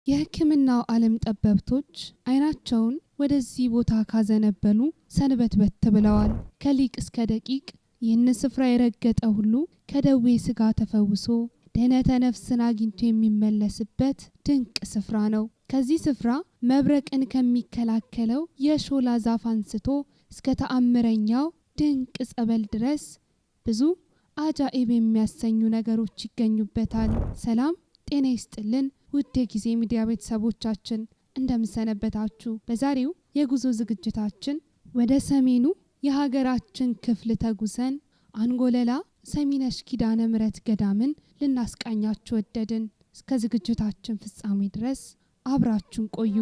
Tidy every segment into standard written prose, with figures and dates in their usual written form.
የሕክምናው ዓለም ጠበብቶች አይናቸውን ወደዚህ ቦታ ካዘነበሉ ሰንበትበት ብለዋል። ከሊቅ እስከ ደቂቅ ይህን ስፍራ የረገጠ ሁሉ ከደዌ ስጋ ተፈውሶ ድኅነተ ነፍስን አግኝቶ የሚመለስበት ድንቅ ስፍራ ነው። ከዚህ ስፍራ መብረቅን ከሚከላከለው የሾላ ዛፍ አንስቶ እስከ ተአምረኛው ድንቅ ጸበል ድረስ ብዙ አጃኢብ የሚያሰኙ ነገሮች ይገኙበታል። ሰላም ጤና ይስጥልን ውድ የጊዜ ሚዲያ ቤተሰቦቻችን እንደምሰነበታችሁ። በዛሬው የጉዞ ዝግጅታችን ወደ ሰሜኑ የሀገራችን ክፍል ተጉዘን አንጎለላ ሰሚነሽ ኪዳነ ምሕረት ገዳምን ልናስቃኛችሁ ወደድን። እስከ ዝግጅታችን ፍጻሜ ድረስ አብራችሁን ቆዩ።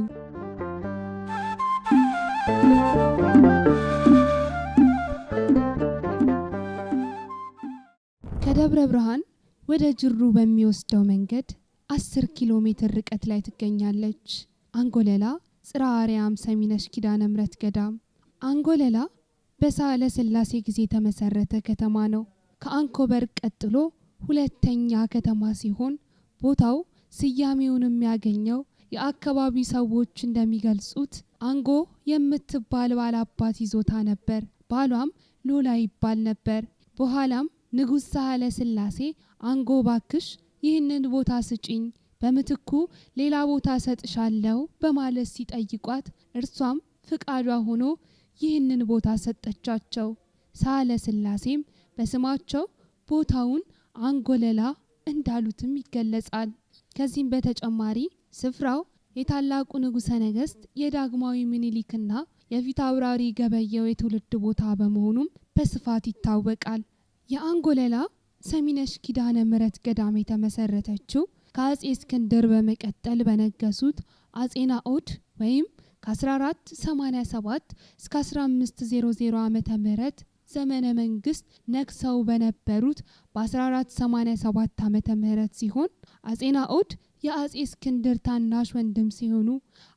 ከደብረ ብርሃን ወደ ጅሩ በሚወስደው መንገድ 10 ኪሎ ሜትር ርቀት ላይ ትገኛለች አንጎለላ ጽርሐ አርያም ሰሚነሽ ኪዳነ ምሕረት ገዳም። አንጎለላ በሳህለ ሥላሴ ጊዜ የተመሰረተ ከተማ ነው። ከአንኮበር ቀጥሎ ሁለተኛ ከተማ ሲሆን ቦታው ስያሜውን የሚያገኘው የአካባቢ ሰዎች እንደሚገልጹት አንጎ የምትባል ባላባት ይዞታ ነበር። ባሏም ሎላ ይባል ነበር። በኋላም ንጉሥ ሳህለ ሥላሴ አንጎ ባክሽ ይህንን ቦታ ስጪኝ፣ በምትኩ ሌላ ቦታ ሰጥሻለሁ በማለት ሲጠይቋት እርሷም ፍቃዷ ሆኖ ይህንን ቦታ ሰጠቻቸው። ሳህለ ሥላሴም በስማቸው ቦታውን አንጎለላ እንዳሉትም ይገለጻል። ከዚህም በተጨማሪ ስፍራው የታላቁ ንጉሠ ነገሥት የዳግማዊ ምኒልክና የፊት አውራሪ ገበየው የትውልድ ቦታ በመሆኑም በስፋት ይታወቃል። የአንጎለላ ሰሚነሽ ኪዳነ ምሕረት ገዳም የተመሰረተችው ከአጼ እስክንድር በመቀጠል በነገሱት አጼ ናኦድ ወይም ከ1487 እስከ 1500 ዓመተ ምህረት ዘመነ መንግስት ነግሰው በነበሩት በ1487 ዓመተ ምህረት ሲሆን አጼ ናኦድ የአጼ እስክንድር ታናሽ ወንድም ሲሆኑ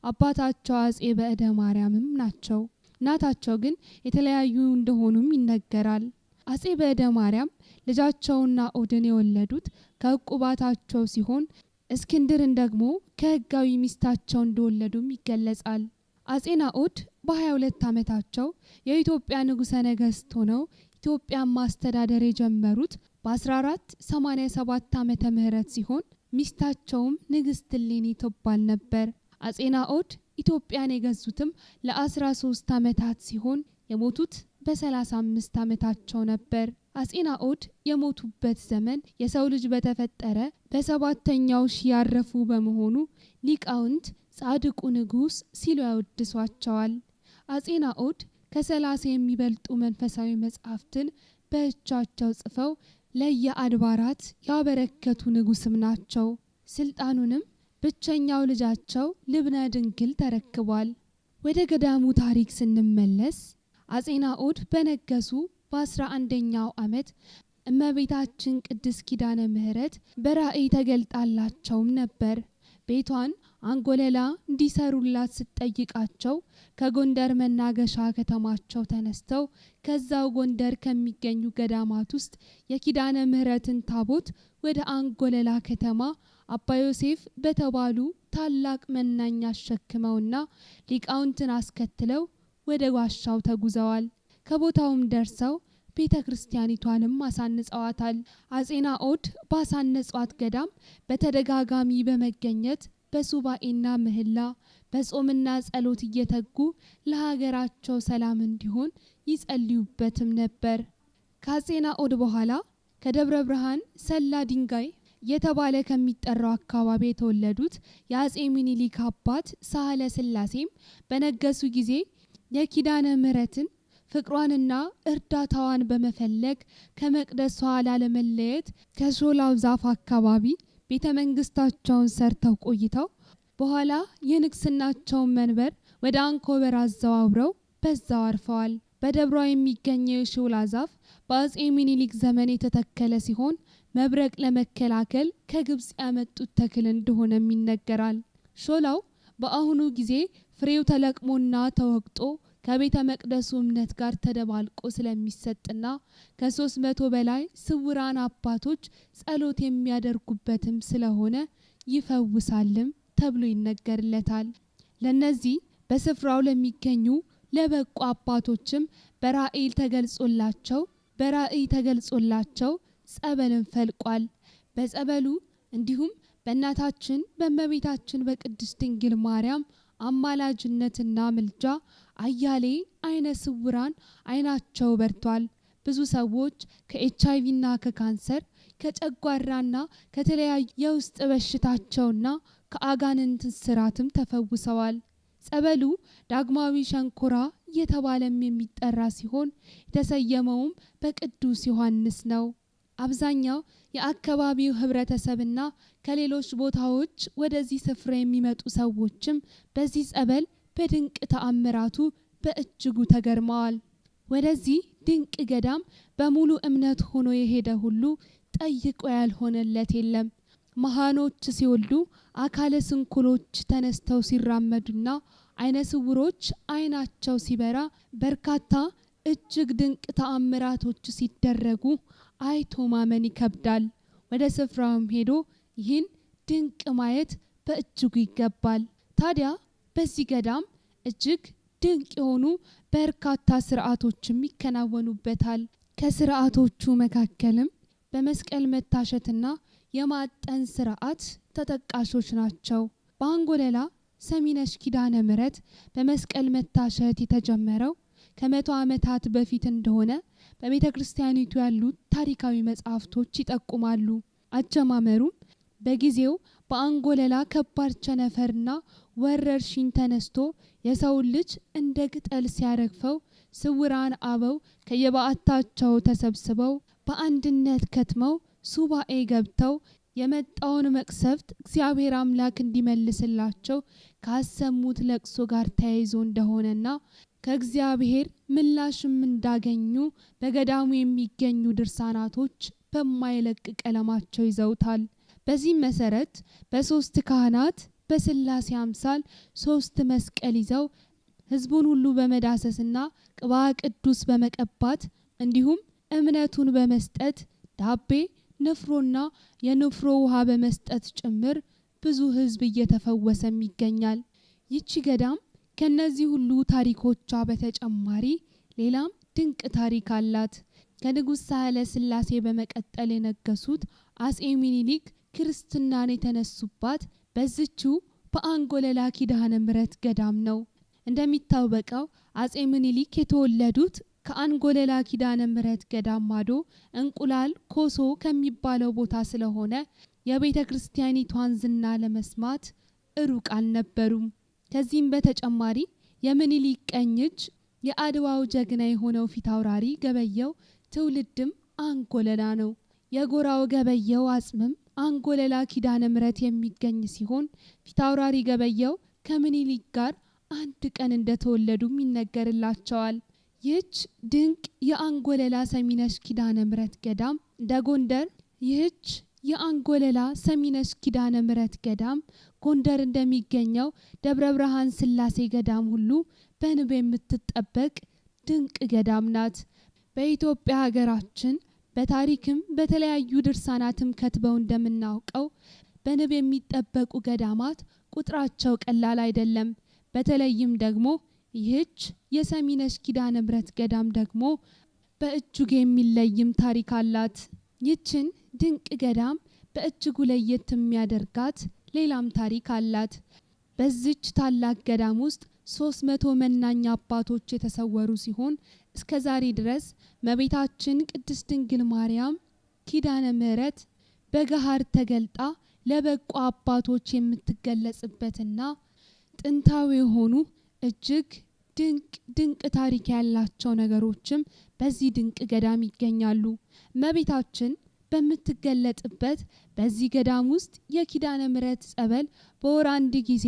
አባታቸው አጼ በእደ ማርያምም ናቸው። እናታቸው ግን የተለያዩ እንደሆኑም ይነገራል። አጼ በእደ ማርያም ልጃቸውና ናኦድን የወለዱት ከዕቁባታቸው ሲሆን እስክንድርን ደግሞ ከህጋዊ ሚስታቸው እንደወለዱም ይገለጻል። አጼ ናኦድ በ22 ዓመታቸው የኢትዮጵያ ንጉሠ ነገሥት ሆነው ኢትዮጵያን ማስተዳደር የጀመሩት በ1487 ዓመተ ምህረት ሲሆን ሚስታቸውም ንግሥት እሌኒ ትባል ነበር። አጼ ናኦድ ኢትዮጵያን የገዙትም ለ13 ዓመታት ሲሆን የሞቱት በ35 ዓመታቸው ነበር። አጼ ናኦድ የሞቱበት ዘመን የሰው ልጅ በተፈጠረ በሰባተኛው ሺህ ያረፉ በመሆኑ ሊቃውንት ጻድቁ ንጉሥ ሲሉ ያወድሷቸዋል። አጼ ናኦድ ከ30 የሚበልጡ መንፈሳዊ መጻሕፍትን በእጃቸው ጽፈው ለየአድባራት ያበረከቱ ንጉሥም ናቸው። ስልጣኑንም ብቸኛው ልጃቸው ልብነ ድንግል ተረክቧል። ወደ ገዳሙ ታሪክ ስንመለስ አጼ ናኦድ በነገሱ በ11ኛው ዓመት እመቤታችን ቅድስት ኪዳነ ምሕረት በራእይ ተገልጣላቸውም ነበር። ቤቷን አንጎለላ እንዲሰሩላት ስትጠይቃቸው ከጎንደር መናገሻ ከተማቸው ተነስተው ከዛው ጎንደር ከሚገኙ ገዳማት ውስጥ የኪዳነ ምሕረትን ታቦት ወደ አንጎለላ ከተማ አባ ዮሴፍ በተባሉ ታላቅ መናኛ አሸክመውና ሊቃውንትን አስከትለው ወደ ዋሻው ተጉዘዋል። ከቦታውም ደርሰው ቤተ ክርስቲያኒቷንም አሳንጸዋታል። አጼ ናኦድ ባሳነጿት ገዳም በተደጋጋሚ በመገኘት በሱባኤና ምህላ በጾምና ጸሎት እየተጉ ለሀገራቸው ሰላም እንዲሆን ይጸልዩበትም ነበር። ከአጼ ናኦድ በኋላ ከደብረ ብርሃን ሰላ ድንጋይ የተባለ ከሚጠራው አካባቢ የተወለዱት የአጼ ምኒልክ አባት ሳህለ ሥላሴም በነገሱ ጊዜ የኪዳነ ምሕረትን ፍቅሯንና እርዳታዋን በመፈለግ ከመቅደሷ ላለመለየት ከሾላው ዛፍ አካባቢ ቤተ መንግስታቸውን ሰርተው ቆይተው በኋላ የንግስናቸውን መንበር ወደ አንኮበር አዘዋውረው በዛው አርፈዋል። በደብሯ የሚገኘው የሾላ ዛፍ በአጼ ምኒልክ ዘመን የተተከለ ሲሆን መብረቅ ለመከላከል ከግብጽ ያመጡት ተክል እንደሆነም ይነገራል። ሾላው በአሁኑ ጊዜ ፍሬው ተለቅሞና ተወቅጦ ከቤተ መቅደሱ እምነት ጋር ተደባልቆ ስለሚሰጥና ከ300 በላይ ስውራን አባቶች ጸሎት የሚያደርጉበትም ስለሆነ ይፈውሳልም ተብሎ ይነገርለታል። ለነዚህ በስፍራው ለሚገኙ ለበቁ አባቶችም በራእይ ተገልጾላቸው ጸበልን ፈልቋል። በጸበሉ እንዲሁም በእናታችን በእመቤታችን በቅድስት ድንግል ማርያም አማላጅነትና ምልጃ አያሌ አይነ ስውራን አይናቸው በርቷል። ብዙ ሰዎች ከኤችአይቪና ከካንሰር ከጨጓራና ከተለያዩ የውስጥ በሽታቸውና ከአጋንንት ስራትም ተፈውሰዋል። ጸበሉ ዳግማዊ ሸንኮራ እየተባለም የሚጠራ ሲሆን የተሰየመውም በቅዱስ ዮሐንስ ነው። አብዛኛው የአካባቢው ህብረተሰብና ከሌሎች ቦታዎች ወደዚህ ስፍራ የሚመጡ ሰዎችም በዚህ ጸበል በድንቅ ተአምራቱ በእጅጉ ተገርመዋል። ወደዚህ ድንቅ ገዳም በሙሉ እምነት ሆኖ የሄደ ሁሉ ጠይቆ ያልሆነለት የለም። መሃኖች ሲወልዱ፣ አካለ ስንኩሎች ተነስተው ሲራመዱና አይነ ስውሮች አይናቸው ሲበራ፣ በርካታ እጅግ ድንቅ ተአምራቶች ሲደረጉ አይቶ ማመን ይከብዳል። ወደ ስፍራውም ሄዶ ይህን ድንቅ ማየት በእጅጉ ይገባል። ታዲያ በዚህ ገዳም እጅግ ድንቅ የሆኑ በርካታ ስርዓቶችም ይከናወኑበታል። ከስርዓቶቹ መካከልም በመስቀል መታሸትና የማጠን ስርዓት ተጠቃሾች ናቸው። በአንጎለላ ሰሚነሽ ኪዳነ ምሕረት በመስቀል መታሸት የተጀመረው ከ100 ዓመታት በፊት እንደሆነ በቤተ ክርስቲያኒቱ ያሉት ታሪካዊ መጻሕፍቶች ይጠቁማሉ። አጀማመሩም በጊዜው በአንጎለላ ከባድ ቸነፈርና ወረርሽኝ ተነስቶ የሰውን ልጅ እንደ ቅጠል ሲያረግፈው ስውራን አበው ከየበዓታቸው ተሰብስበው በአንድነት ከትመው ሱባኤ ገብተው የመጣውን መቅሰፍት እግዚአብሔር አምላክ እንዲመልስላቸው ካሰሙት ለቅሶ ጋር ተያይዞ እንደሆነና ከእግዚአብሔር ምላሽም እንዳገኙ በገዳሙ የሚገኙ ድርሳናቶች በማይለቅ ቀለማቸው ይዘውታል። በዚህ መሰረት በሶስት ካህናት በስላሴ አምሳል 3 መስቀል ይዘው ህዝቡን ሁሉ በመዳሰስና ቅባ ቅዱስ በመቀባት እንዲሁም እምነቱን በመስጠት ዳቤ ንፍሮና የንፍሮ ውሃ በመስጠት ጭምር ብዙ ህዝብ እየተፈወሰም ይገኛል። ይቺ ገዳም ከነዚህ ሁሉ ታሪኮቿ በተጨማሪ ሌላም ድንቅ ታሪክ አላት። ከንጉሥ ሳህለ ስላሴ በመቀጠል የነገሱት አጼ ሚኒሊክ ክርስትናን የተነሱባት በዚችው በአንጎለላ ኪዳነ ምሕረት ገዳም ነው። እንደሚታወቀው አጼ ሚኒሊክ የተወለዱት ከአንጎለላ ኪዳነ ምሕረት ገዳም ማዶ እንቁላል ኮሶ ከሚባለው ቦታ ስለሆነ የቤተ ክርስቲያኒቷን ዝና ለመስማት ሩቅ አልነበሩም። ከዚህም በተጨማሪ የሚኒሊክ ቀኝ እጅ የአድዋው ጀግና የሆነው ፊታውራሪ ገበየው ትውልድም አንጎለላ ነው። የጎራው ገበየው አጽምም አንጎለላ ኪዳነ ምሕረት የሚገኝ ሲሆን ፊታውራሪ ገበየው ከሚኒሊክ ጋር አንድ ቀን እንደተወለዱም ይነገርላቸዋል። ይህች ድንቅ የአንጎለላ ሰሚነሽ ኪዳነ ምሕረት ገዳም ደጎንደር ይህች የአንጎለላ ሰሚነሽ ኪዳነ ምሕረት ገዳም ጎንደር እንደሚገኘው ደብረ ብርሃን ስላሴ ገዳም ሁሉ በንብ የምትጠበቅ ድንቅ ገዳም ናት። በኢትዮጵያ ሀገራችን በታሪክም በተለያዩ ድርሳናትም ከትበው እንደምናውቀው በንብ የሚጠበቁ ገዳማት ቁጥራቸው ቀላል አይደለም። በተለይም ደግሞ ይህች የሰሚነሽ ኪዳነ ምሕረት ገዳም ደግሞ በእጅጉ የሚለይም ታሪክ አላት። ይችን ድንቅ ገዳም በእጅጉ ለየት የሚያደርጋት ሌላም ታሪክ አላት። በዚች ታላቅ ገዳም ውስጥ 300 መናኛ አባቶች የተሰወሩ ሲሆን እስከዛሬ ድረስ እመቤታችን ቅድስት ድንግል ማርያም ኪዳነ ምሕረት በገሃድ ተገልጣ ለበቁ አባቶች የምትገለጽበትና ጥንታዊ የሆኑ እጅግ ድንቅ ታሪክ ያላቸው ነገሮችም በዚህ ድንቅ ገዳም ይገኛሉ። እመቤታችን በምትገለጥበት በዚህ ገዳም ውስጥ የኪዳነ ምሕረት ጸበል በወር አንድ ጊዜ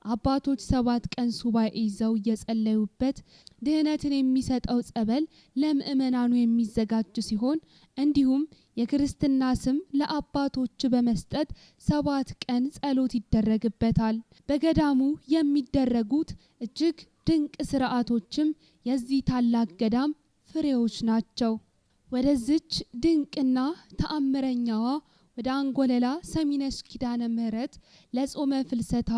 አባቶች 7 ቀን ሱባኤ ይዘው እየጸለዩበት ድህነትን የሚሰጠው ጸበል ለምእመናኑ የሚዘጋጅ ሲሆን እንዲሁም የክርስትና ስም ለአባቶች በመስጠት 7 ቀን ጸሎት ይደረግበታል። በገዳሙ የሚደረጉት እጅግ ድንቅ ስርዓቶችም የዚህ ታላቅ ገዳም ፍሬዎች ናቸው። ወደዚች ድንቅና ተአምረኛዋ ወደ አንጎለላ ሰሚነሽ ኪዳነ ምህረት ለጾመ ፍልሰታ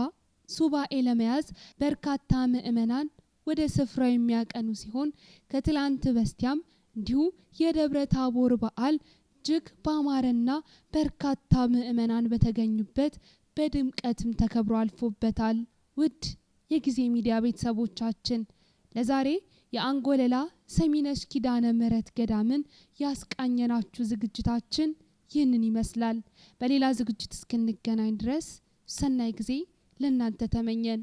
ሱባኤ ለመያዝ በርካታ ምእመናን ወደ ስፍራው የሚያቀኑ ሲሆን ከትላንት በስቲያም እንዲሁ የደብረ ታቦር በዓል እጅግ ባማረና በርካታ ምእመናን በተገኙበት በድምቀትም ተከብሮ አልፎበታል። ውድ የጊዜ ሚዲያ ቤተሰቦቻችን ለዛሬ የአንጎለላ ሰሚነሽ ኪዳነ ምህረት ገዳምን ያስቃኘናችሁ ዝግጅታችን ይህንን ይመስላል። በሌላ ዝግጅት እስክንገናኝ ድረስ ሰናይ ጊዜ ለእናንተ ተመኘን።